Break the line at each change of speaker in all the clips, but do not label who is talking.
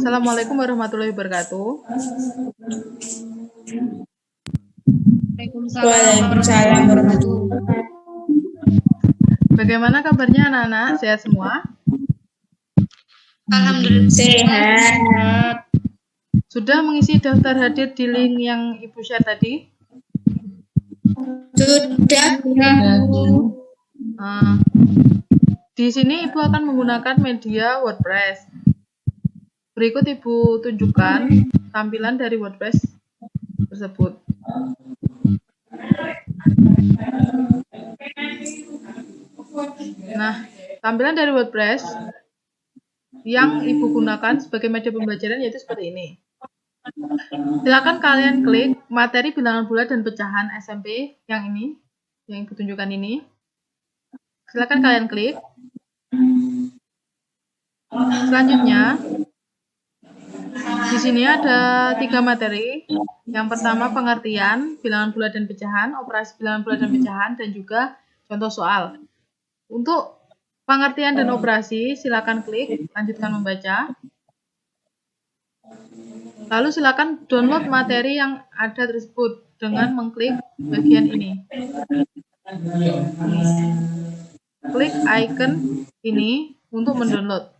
Assalamualaikum warahmatullahi wabarakatuh.
Waalaikumsalam warahmatullahi wabarakatuh.
Bagaimana kabarnya anak-anak? Sehat semua?
Alhamdulillah sehat.
Sudah mengisi daftar hadir di link yang Ibu share tadi?
Sudah.
Di sini Ibu akan menggunakan media WordPress. Berikut Ibu tunjukkan tampilan dari WordPress tersebut. Nah, tampilan dari WordPress yang Ibu gunakan sebagai media pembelajaran yaitu seperti ini. Silakan kalian klik materi bilangan bulat dan pecahan SMP yang ini, yang Ibu tunjukkan ini. Silakan kalian klik. Selanjutnya, di sini ada 3 materi. Yang pertama pengertian bilangan bulat dan pecahan, operasi bilangan bulat dan pecahan, dan juga contoh soal. Untuk pengertian dan operasi, silakan klik, lanjutkan membaca. Lalu silakan download materi yang ada tersebut dengan mengklik bagian ini. Klik icon ini untuk mendownload.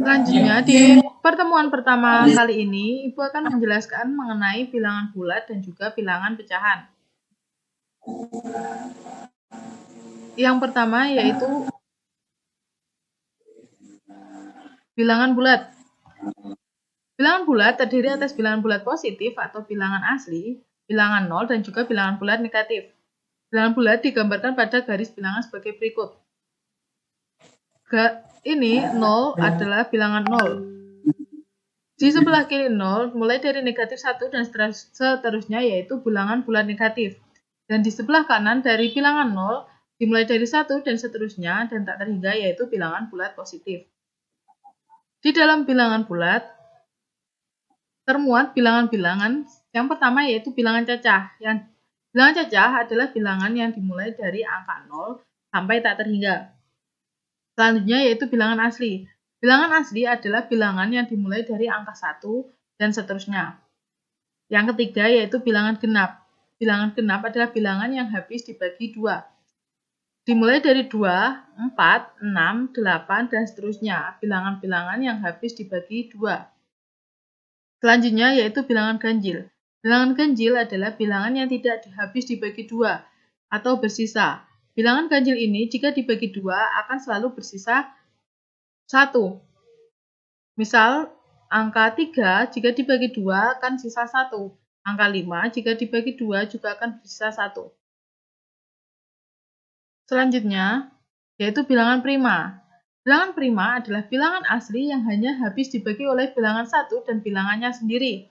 Selanjutnya, di pertemuan pertama kali ini, Ibu akan menjelaskan mengenai bilangan bulat dan juga bilangan pecahan. Yang pertama yaitu bilangan bulat. Bilangan bulat terdiri atas bilangan bulat positif atau bilangan asli, bilangan 0, dan juga bilangan bulat negatif. Bilangan bulat digambarkan pada garis bilangan sebagai berikut. Ini 0 adalah bilangan 0. Di sebelah kiri 0, mulai dari negatif 1 dan seterusnya yaitu bilangan bulat negatif. Dan di sebelah kanan dari bilangan 0, dimulai dari 1 dan seterusnya dan tak terhingga yaitu bilangan bulat positif. Di dalam bilangan bulat, termuat bilangan-bilangan. Yang pertama yaitu bilangan cacah. Bilangan cacah adalah bilangan yang dimulai dari angka 0 sampai tak terhingga. Selanjutnya yaitu bilangan asli. Bilangan asli adalah bilangan yang dimulai dari angka 1 dan seterusnya. Yang ketiga yaitu bilangan genap. Bilangan genap adalah bilangan yang habis dibagi 2. Dimulai dari 2, 4, 6, 8, dan seterusnya. Bilangan-bilangan yang habis dibagi 2. Selanjutnya yaitu bilangan ganjil. Bilangan ganjil adalah bilangan yang tidak habis dibagi 2 atau bersisa. Bilangan ganjil ini jika dibagi 2 akan selalu bersisa 1. Misal, angka 3 jika dibagi 2 akan sisa 1. Angka 5 jika dibagi 2 juga akan bersisa 1. Selanjutnya, yaitu bilangan prima. Bilangan prima adalah bilangan asli yang hanya habis dibagi oleh bilangan 1 dan bilangannya sendiri.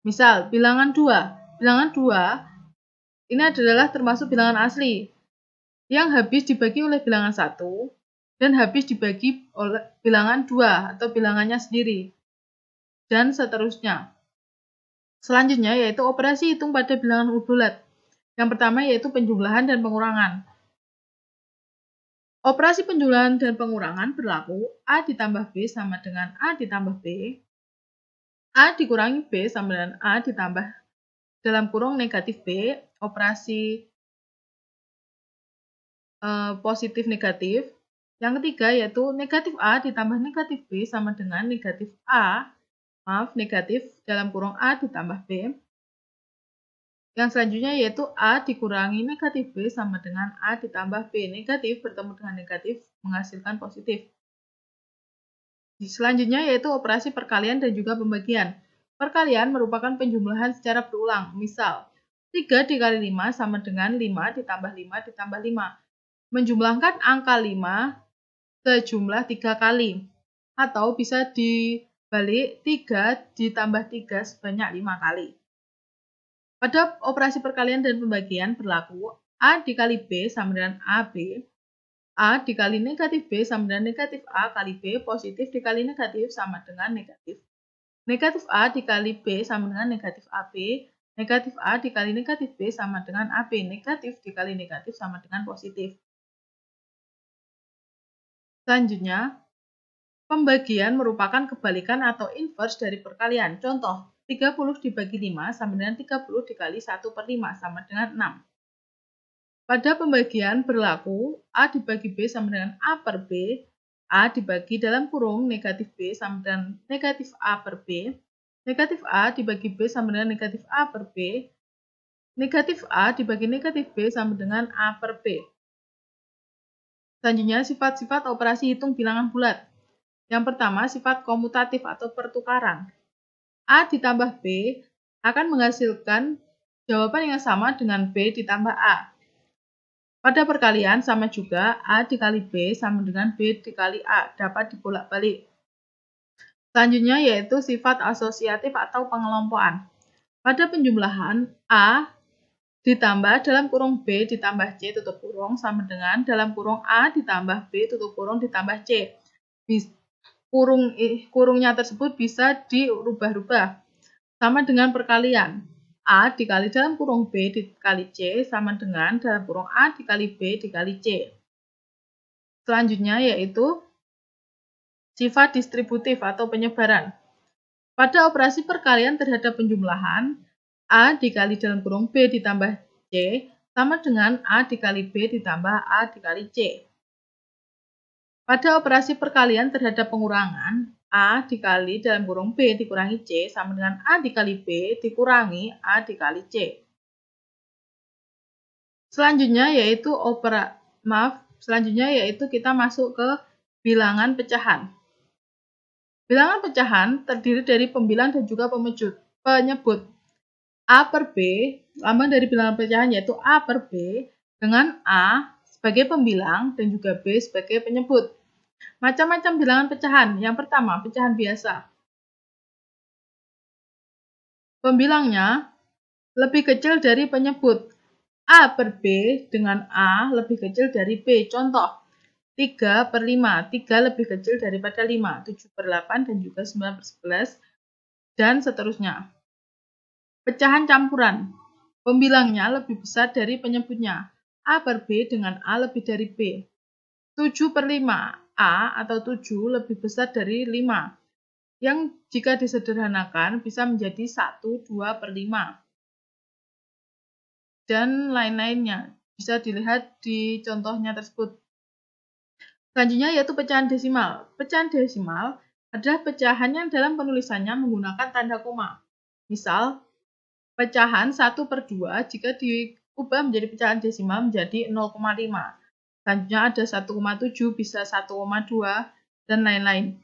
Misal, bilangan 2. Bilangan 2 ini adalah termasuk bilangan asli yang habis dibagi oleh bilangan 1 dan habis dibagi oleh bilangan 2 atau bilangannya sendiri, dan seterusnya. Selanjutnya yaitu operasi hitung pada bilangan bulat. Yang pertama yaitu penjumlahan dan pengurangan. Operasi penjumlahan dan pengurangan berlaku A ditambah B sama dengan A ditambah B, A dikurangi B sama dengan A ditambah dalam kurung negatif B, operasi positif negatif. Yang ketiga yaitu negatif A ditambah negatif B sama dengan negatif negatif dalam kurung A ditambah B. Yang selanjutnya yaitu A dikurangi negatif B sama dengan A ditambah B. Negatif bertemu dengan negatif menghasilkan positif. Selanjutnya yaitu operasi perkalian dan juga pembagian. Perkalian merupakan penjumlahan secara berulang. Misal, 3 dikali 5 sama dengan 5 ditambah 5 ditambah 5. Menjumlahkan angka 5 sejumlah 3 kali. Atau bisa dibalik 3 ditambah 3 sebanyak 5 kali. Pada operasi perkalian dan pembagian berlaku A dikali B sama dengan AB, A dikali negatif B sama dengan negatif A kali B, positif dikali negatif sama dengan negatif. Negatif A dikali B sama dengan negatif AB, negatif A dikali negatif B sama dengan AB, negatif dikali negatif sama dengan positif. Selanjutnya, Pembagian merupakan kebalikan atau inverse dari perkalian. Contoh, 30 dibagi 5 sama dengan 30 dikali 1/5 sama dengan 6. Pada pembagian berlaku A dibagi B sama dengan A per B, A dibagi dalam kurung negatif B sama dengan negatif A per B, negatif A dibagi B sama dengan negatif A per B, negatif A dibagi negatif B sama dengan A per B. Selanjutnya, sifat-sifat operasi hitung bilangan bulat. Yang pertama, sifat komutatif atau pertukaran. A ditambah B akan menghasilkan jawaban yang sama dengan B ditambah A. Pada perkalian sama juga A dikali B sama dengan B dikali A, dapat dibolak-balik. Selanjutnya yaitu sifat asosiatif atau pengelompokan. Pada penjumlahan, A ditambah dalam kurung B ditambah C tutup kurung sama dengan dalam kurung A ditambah B tutup kurung ditambah C. Kurungnya tersebut bisa dirubah-rubah. Sama dengan perkalian. A dikali dalam kurung B dikali C sama dengan dalam kurung A dikali B dikali C. Selanjutnya yaitu sifat distributif atau penyebaran. Pada operasi perkalian terhadap penjumlahan, A dikali dalam kurung B ditambah C sama dengan A dikali B ditambah A dikali C. Pada operasi perkalian terhadap pengurangan, A dikali dalam kurung B dikurangi C sama dengan A dikali B dikurangi A dikali C. Selanjutnya yaitu kita masuk ke bilangan pecahan. Bilangan pecahan terdiri dari pembilang dan juga penyebut. A per B, lambang dari bilangan pecahan yaitu A per B dengan A sebagai pembilang dan juga B sebagai penyebut. Macam-macam bilangan pecahan. Yang pertama, pecahan biasa. Pembilangnya lebih kecil dari penyebut. A per B dengan A lebih kecil dari B. Contoh, 3 per 5. 3 lebih kecil daripada 5. 7 per 8 dan juga 9 per 11. Dan seterusnya. Pecahan campuran. Pembilangnya lebih besar dari penyebutnya. A per B dengan A lebih dari B. 7 per 5. A atau 7 lebih besar dari 5. Yang jika disederhanakan bisa menjadi 1, 2 per 5. Dan lain-lainnya. Bisa dilihat di contohnya tersebut. Selanjutnya yaitu pecahan desimal. Pecahan desimal adalah pecahan yang dalam penulisannya menggunakan tanda koma. Misal, pecahan 1 per 2 jika diubah menjadi pecahan desimal menjadi 0,5. Selanjutnya ada 1,7 bisa 1,2 dan lain-lain.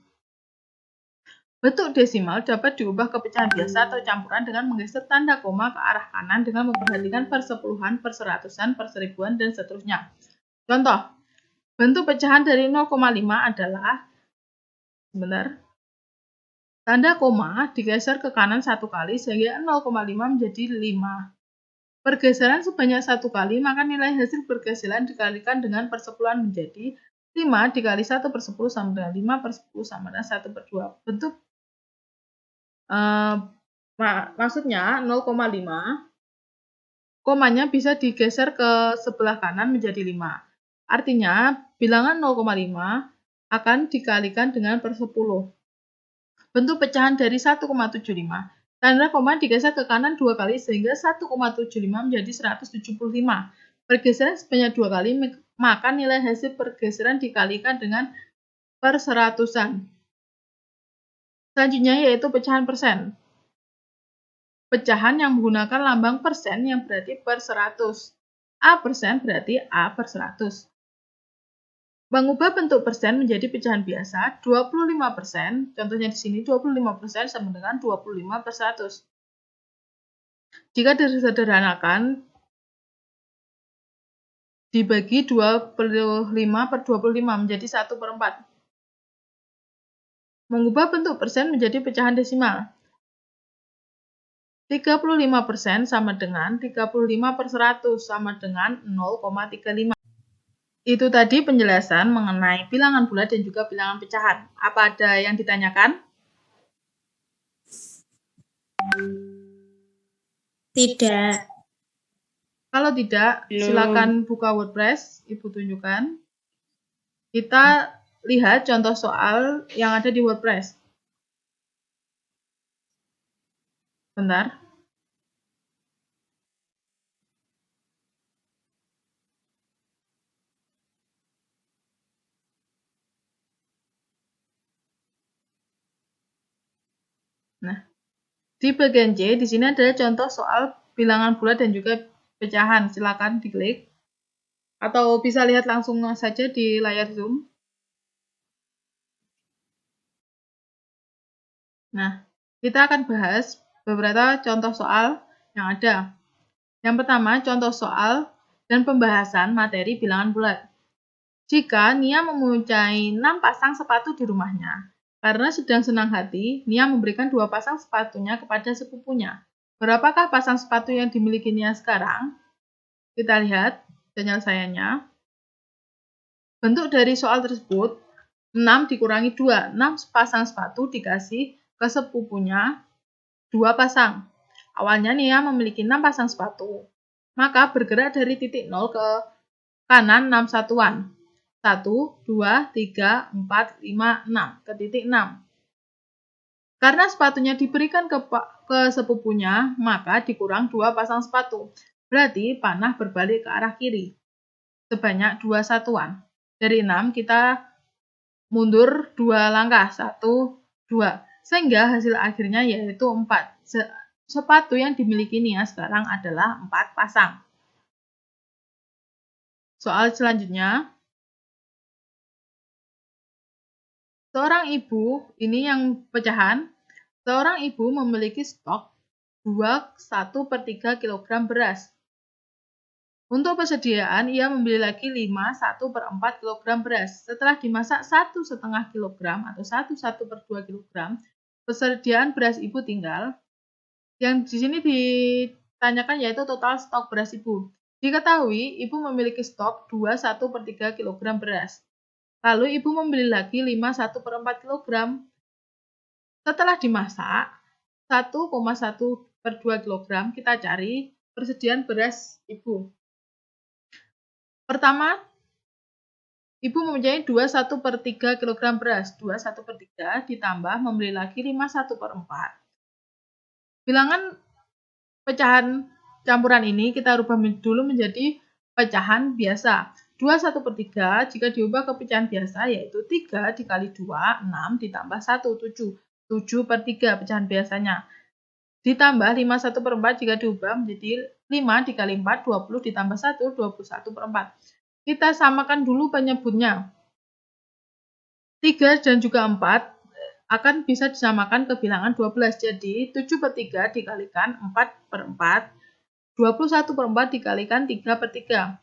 Bentuk desimal dapat diubah ke pecahan biasa atau campuran dengan menggeser tanda koma ke arah kanan dengan memperhatikan persepuluhan, perseratusan, perseribuan, dan seterusnya. Contoh, bentuk pecahan dari 0,5 adalah tanda koma digeser ke kanan satu kali sehingga 0,5 menjadi 5. Pergeseran sebanyak 1 kali, maka nilai hasil pergeseran dikalikan dengan persepuluhan menjadi 5 dikali 1 per 10 sama dengan 5 per 10 sama dengan 1 per 2. Bentuk maksudnya 0,5 komanya bisa digeser ke sebelah kanan menjadi 5. Artinya bilangan 0,5 akan dikalikan dengan per 10. Bentuk pecahan dari 1,75. Tanda koma digeser ke kanan 2 kali sehingga 1,75 menjadi 175. Pergeseran sebanyak 2 kali, maka nilai hasil pergeseran dikalikan dengan perseratusan. Selanjutnya yaitu pecahan persen. Pecahan yang menggunakan lambang persen yang berarti per 100. A persen berarti A per 100. Mengubah bentuk persen menjadi pecahan biasa, 25%, contohnya di sini 25% sama dengan 25 per 100. Jika disederhanakan, dibagi 25 per 25 menjadi 1 per 4. Mengubah bentuk persen menjadi pecahan desimal. 35% sama dengan 35 per 100 sama dengan 0,35. Itu tadi penjelasan mengenai bilangan bulat dan juga bilangan pecahan. Apa ada yang ditanyakan?
Tidak.
Kalau tidak,
Belum.
silakan buka WordPress, Ibu tunjukkan. Kita lihat contoh soal yang ada di WordPress. Bentar. Nah, di bagian C, di sini adalah contoh soal bilangan bulat dan juga pecahan. Silakan diklik. Atau bisa lihat langsung saja di layar Zoom. Nah, kita akan bahas beberapa contoh soal yang ada. Yang pertama, contoh soal dan pembahasan materi bilangan bulat. Jika Nia mempunyai 6 pasang sepatu di rumahnya, karena sedang senang hati, Nia memberikan 2 pasang sepatunya kepada sepupunya. Berapakah pasang sepatu yang dimiliki Nia sekarang? Kita lihat penyelesaiannya. Bentuk dari soal tersebut, 6 dikurangi 2. 6 pasang sepatu dikasih ke sepupunya 2 pasang. Awalnya Nia memiliki 6 pasang sepatu. Maka bergerak dari titik 0 ke kanan 6 satuan. 1, 2, 3, 4, 5, 6. Ke titik 6. Karena sepatunya diberikan ke sepupunya, maka dikurang 2 pasang sepatu. Berarti panah berbalik ke arah kiri. Sebanyak 2 satuan. Dari 6 kita mundur 2 langkah. 1, 2. Sehingga hasil akhirnya yaitu 4. Sepatu yang dimiliki Nia sekarang adalah 4 pasang. Soal selanjutnya. Seorang ibu, ini yang pecahan, seorang ibu memiliki stok 1/3 kg beras. Untuk persediaan, ia membeli lagi 1/4 kg beras. Setelah dimasak 1,5 kg atau 1/2 kg, persediaan beras ibu tinggal. Yang di sini ditanyakan yaitu total stok beras ibu. Diketahui, ibu memiliki stok 1/3 kg beras. Lalu ibu membeli lagi 1/4 kg. Setelah dimasak 1,1/2 kg, kita cari persediaan beras ibu. Pertama, ibu mempunyai 1/3 kg beras. 1/3 ditambah membeli lagi 1/4. Bilangan pecahan campuran ini kita rubah dulu menjadi pecahan biasa. 1/3 jika diubah ke pecahan biasa yaitu 3 dikali 2, 6 ditambah 1, 7. 7/3 pecahan biasanya. Ditambah 1/4 jika diubah menjadi 5 dikali 4, 20 ditambah 1, 21/4. Kita samakan dulu penyebutnya. 3 dan juga 4 akan bisa disamakan ke bilangan 12. Jadi 7/3 dikalikan 4/4, 21/4 dikalikan 3/3.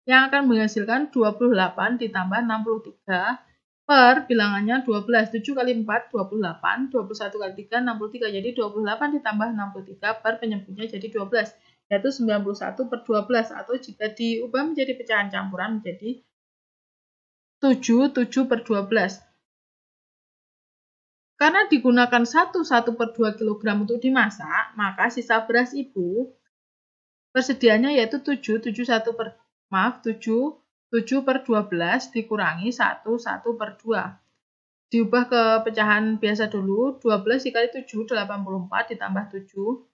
Yang akan menghasilkan 28 ditambah 63 per bilangannya 12. 7 kali 4, 28, 21 kali 3, 63. Jadi 28 ditambah 63 per penyebutnya jadi 12. Yaitu 91/12 atau jika diubah menjadi pecahan campuran menjadi 7/12. Karena digunakan 1/2 kg untuk dimasak, maka sisa beras ibu persediaannya yaitu 7/12 dikurangi 1/2. Diubah ke pecahan biasa dulu, 12 dikali 7, 84 ditambah 7.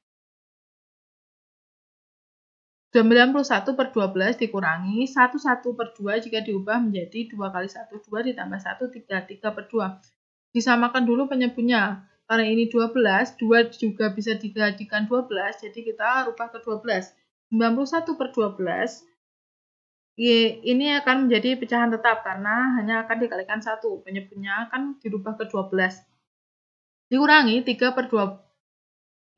91/12 dikurangi 1/2 jika diubah menjadi 2 kali 1, 2 ditambah 1, 3, 3/2. Disamakan dulu penyebutnya. Karena ini 12, 2 juga bisa dijadikan 12, jadi kita rubah ke 12. 91/12 ini akan menjadi pecahan tetap karena hanya akan dikalikan 1. Penyebutnya akan dirubah ke 12. Dikurangi 3/2.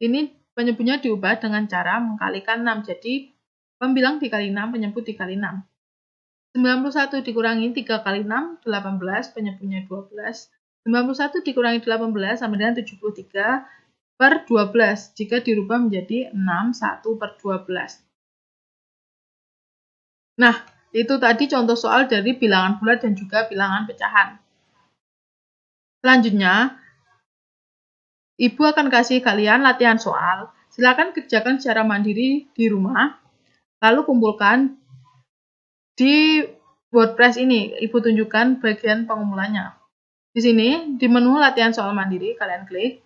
Ini penyebutnya diubah dengan cara mengkalikan 6. Jadi pembilang dikali 6, penyebut dikali 6. 91 dikurangi 3 kali 6, 18, penyebutnya 12. 91 dikurangi 18 sama dengan 73/12 jika dirubah menjadi 61/12. Nah, itu tadi contoh soal dari bilangan bulat dan juga bilangan pecahan. Selanjutnya, Ibu akan kasih kalian latihan soal. Silakan kerjakan secara mandiri di rumah, lalu kumpulkan di WordPress ini. Ibu tunjukkan bagian pengumpulannya. Di sini, di menu latihan soal mandiri, kalian klik.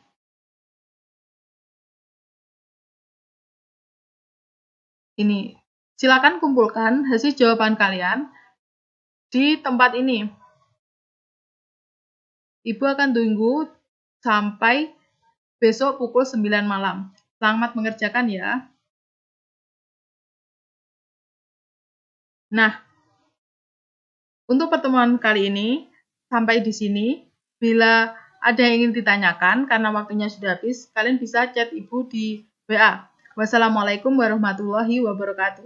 Ini. Silakan kumpulkan hasil jawaban kalian di tempat ini. Ibu akan tunggu sampai besok pukul 9 malam. Selamat mengerjakan ya. Nah, untuk pertemuan kali ini, sampai di sini. Bila ada yang ingin ditanyakan, karena waktunya sudah habis, kalian bisa chat Ibu di WA. Wassalamualaikum warahmatullahi wabarakatuh.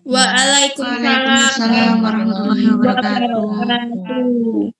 Waalaikumsalam warahmatullahi wabarakatuh.